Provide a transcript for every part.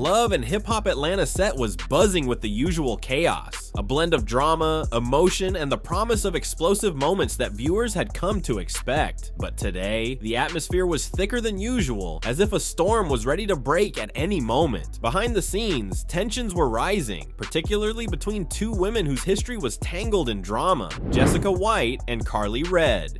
Love and Hip Hop Atlanta set was buzzing with the usual chaos, a blend of drama, emotion, and the promise of explosive moments that viewers had come to expect. But today, the atmosphere was thicker than usual, as if a storm was ready to break at any moment. Behind the scenes, tensions were rising, particularly between two women whose history was tangled in drama, Jessica White and Karlie.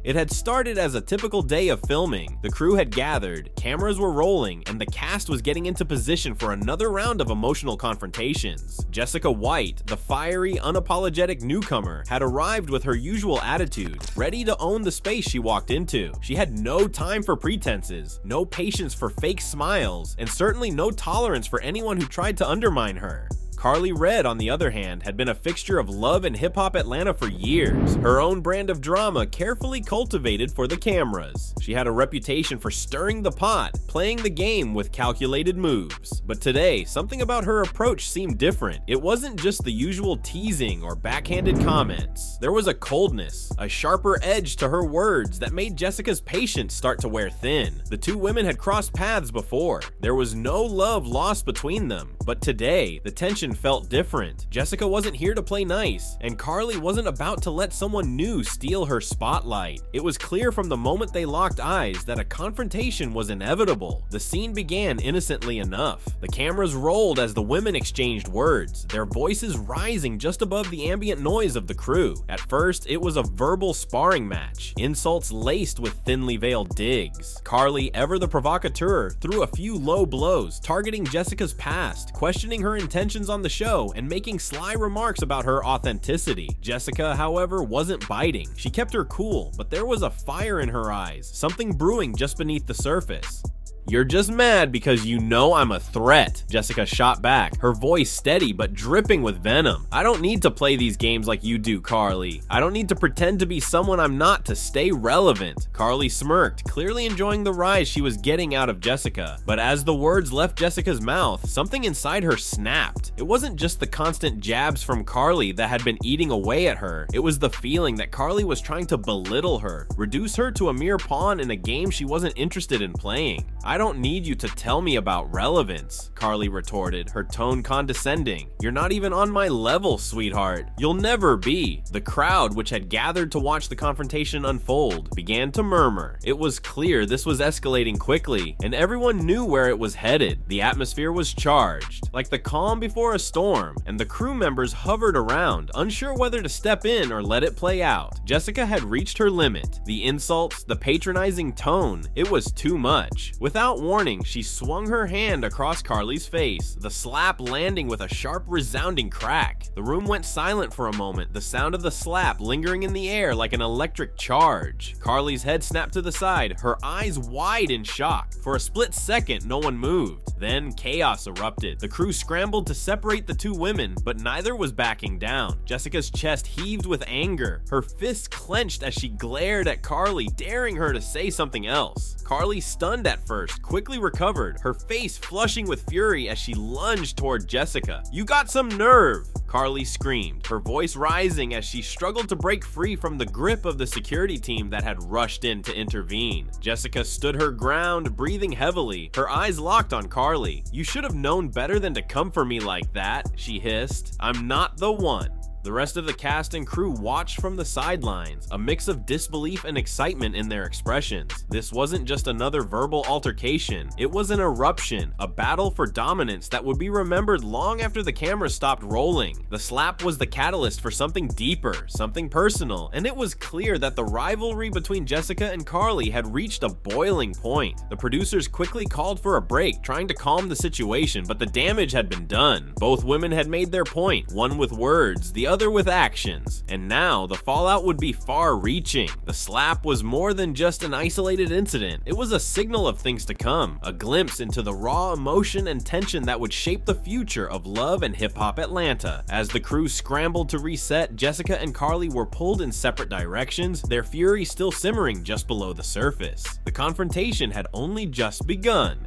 It had started as a typical day of filming. The crew had gathered, cameras were rolling, and the cast was getting into position for another round of emotional confrontations. Jessica White, the fiery, unapologetic newcomer, had arrived with her usual attitude, ready to own the space she walked into. She had no time for pretenses, no patience for fake smiles, and certainly no tolerance for anyone who tried to undermine her. Karlie, on the other hand, had been a fixture of Love and Hip Hop Atlanta for years, her own brand of drama carefully cultivated for the cameras. She had a reputation for stirring the pot, playing the game with calculated moves. But today, something about her approach seemed different. It wasn't just the usual teasing or backhanded comments. There was a coldness, a sharper edge to her words that made Jessica's patience start to wear thin. The two women had crossed paths before. There was no love lost between them. But today, the tension felt different. Jessica wasn't here to play nice, and Karlie wasn't about to let someone new steal her spotlight. It was clear from the moment they locked eyes that a confrontation was inevitable. The scene began innocently enough. The cameras rolled as the women exchanged words, their voices rising just above the ambient noise of the crew. At first, it was a verbal sparring match, insults laced with thinly veiled digs. Karlie, ever the provocateur, threw a few low blows, targeting Jessica's past, questioning her intentions on the show, and making sly remarks about her authenticity. Jessica, however, wasn't biting. She kept her cool, but there was a fire in her eyes, something brewing just beneath the surface. "You're just mad because you know I'm a threat," Jessica shot back, her voice steady but dripping with venom. "I don't need to play these games like you do, Karlie. I don't need to pretend to be someone I'm not to stay relevant." Karlie smirked, clearly enjoying the rise she was getting out of Jessica. But as the words left Jessica's mouth, something inside her snapped. It wasn't just the constant jabs from Karlie that had been eating away at her. It was the feeling that Karlie was trying to belittle her, reduce her to a mere pawn in a game she wasn't interested in playing. "I don't need you to tell me about relevance," Karlie retorted, her tone condescending. "You're not even on my level, sweetheart. You'll never be." The crowd, which had gathered to watch the confrontation unfold, began to murmur. It was clear this was escalating quickly, and everyone knew where it was headed. The atmosphere was charged, like the calm before a storm, and the crew members hovered around, unsure whether to step in or let it play out. Jessica had reached her limit. The insults, the patronizing tone, it was too much. Without warning, she swung her hand across Karlie's face, the slap landing with a sharp, resounding crack. The room went silent for a moment, the sound of the slap lingering in the air like an electric charge. Karlie's head snapped to the side, her eyes wide in shock. For a split second, no one moved. Then chaos erupted. The crew scrambled to separate the two women, but neither was backing down. Jessica's chest heaved with anger, her fists clenched as she glared at Karlie, daring her to say something else. Karlie, stunned at first, quickly recovered, her face flushing with fury as she lunged toward Jessica. "You got some nerve!" Karlie screamed, her voice rising as she struggled to break free from the grip of the security team that had rushed in to intervene. Jessica stood her ground, breathing heavily, her eyes locked on Karlie. "You should have known better than to come for me like that," she hissed. "I'm not the one." The rest of the cast and crew watched from the sidelines, a mix of disbelief and excitement in their expressions. This wasn't just another verbal altercation, it was an eruption, a battle for dominance that would be remembered long after the camera stopped rolling. The slap was the catalyst for something deeper, something personal, and it was clear that the rivalry between Jessica and Karlie had reached a boiling point. The producers quickly called for a break, trying to calm the situation, but the damage had been done. Both women had made their point, one with words, the other with actions, and now the fallout would be far-reaching. The slap was more than just an isolated incident. It was a signal of things to come, a glimpse into the raw emotion and tension that would shape the future of Love and Hip Hop Atlanta. As the crew scrambled to reset, Jessica and Karlie were pulled in separate directions, their fury still simmering just below the surface. The confrontation had only just begun.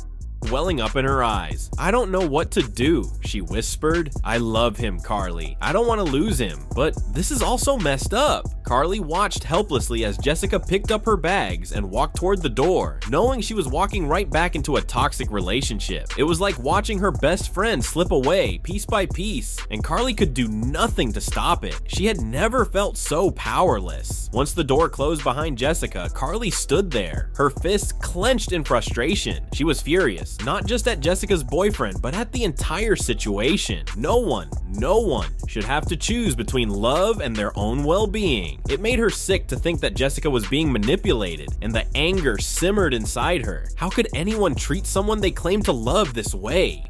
welling up in her eyes. "I don't know what to do," she whispered. "I love him, Karlie. I don't want to lose him, but this is also messed up." Karlie watched helplessly as Jessica picked up her bags and walked toward the door, knowing she was walking right back into a toxic relationship. It was like watching her best friend slip away piece by piece, and Karlie could do nothing to stop it. She had never felt so powerless. Once the door closed behind Jessica, Karlie stood there, her fists clenched in frustration. She was furious, not just at Jessica's boyfriend, but at the entire situation. No one should have to choose between love and their own well-being. It made her sick to think that Jessica was being manipulated, and the anger simmered inside her. How could anyone treat someone they claim to love this way?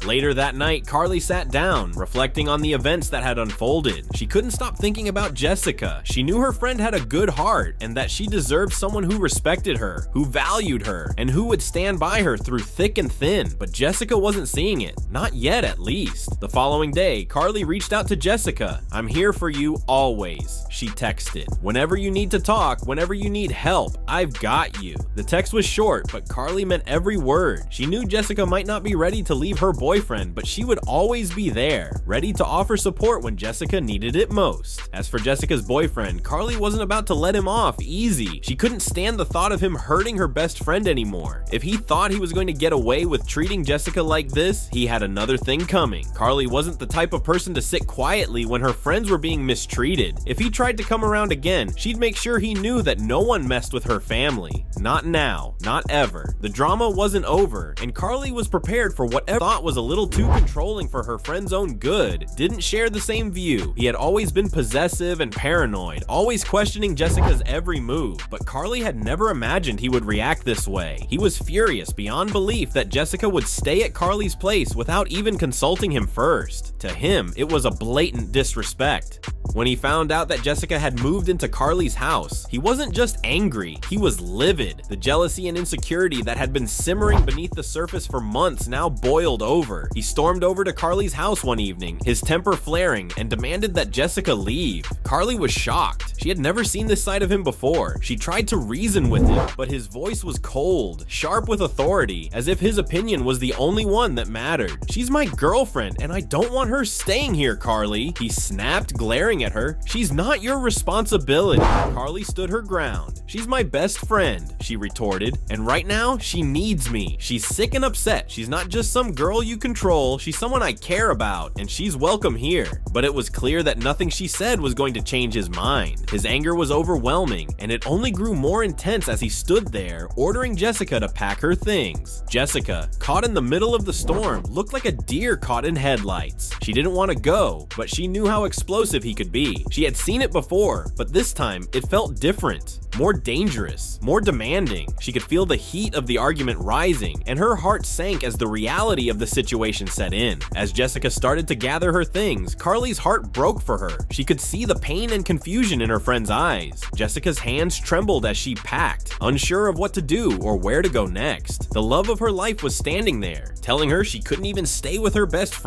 Later that night, Karlie sat down, reflecting on the events that had unfolded. She couldn't stop thinking about Jessica. She knew her friend had a good heart and that she deserved someone who respected her, who valued her, and who would stand by her through thick and thin. But Jessica wasn't seeing it. Not yet, at least. The following day, Karlie reached out to Jessica. "I'm here for you always," she texted. "Whenever you need to talk, whenever you need help, I've got you." The text was short, but Karlie meant every word. She knew Jessica might not be ready to leave her boyfriend, but she would always be there, ready to offer support when Jessica needed it most. As for Jessica's boyfriend, Karlie wasn't about to let him off easy. She couldn't stand the thought of him hurting her best friend anymore. If he thought he was going to get away with treating Jessica like this, he had another thing coming. Karlie wasn't the type of person to sit quietly when her friends were being mistreated. If he tried to come around again, she'd make sure he knew that no one messed with her family. Not now, not ever. The drama wasn't over, and Karlie was prepared for whatever thought was a little too controlling for her friend's own good. Didn't share the same view. He had always been possessive and paranoid, always questioning Jessica's every move, but Karlie had never imagined he would react this way. He was furious beyond belief that Jessica would stay at Karlie's place without even consulting him first. To him, it was a blatant disrespect. When he found out that Jessica had moved into Karlie's house, he wasn't just angry, he was livid. The jealousy and insecurity that had been simmering beneath the surface for months now boiled over. He stormed over to Karlie's house one evening, his temper flaring, and demanded that Jessica leave. Karlie was shocked. She had never seen this side of him before. She tried to reason with him, but his voice was cold, sharp with authority, as if his opinion was the only one that mattered. "She's my girlfriend, and I don't want her staying here, Karlie," he snapped, glaring at her. "She's not your responsibility." Karlie stood her ground. "She's my best friend," she retorted, "and right now, she needs me. She's sick and upset. She's not just some girl you control, she's someone I care about, and she's welcome here." But it was clear that nothing she said was going to change his mind. His anger was overwhelming, and it only grew more intense as he stood there, ordering Jessica to pack her things. Jessica, caught in the middle of the storm, looked like a deer caught in headlights. She didn't want to go, but she knew how explosive he could be. She had seen it before, but this time it felt different. More dangerous, more demanding. She could feel the heat of the argument rising, and her heart sank as the reality of the situation set in. As Jessica started to gather her things, Karlie's heart broke for her. She could see the pain and confusion in her friend's eyes. Jessica's hands trembled as she packed, unsure of what to do or where to go next. The love of her life was standing there, telling her she couldn't even stay with her best friend.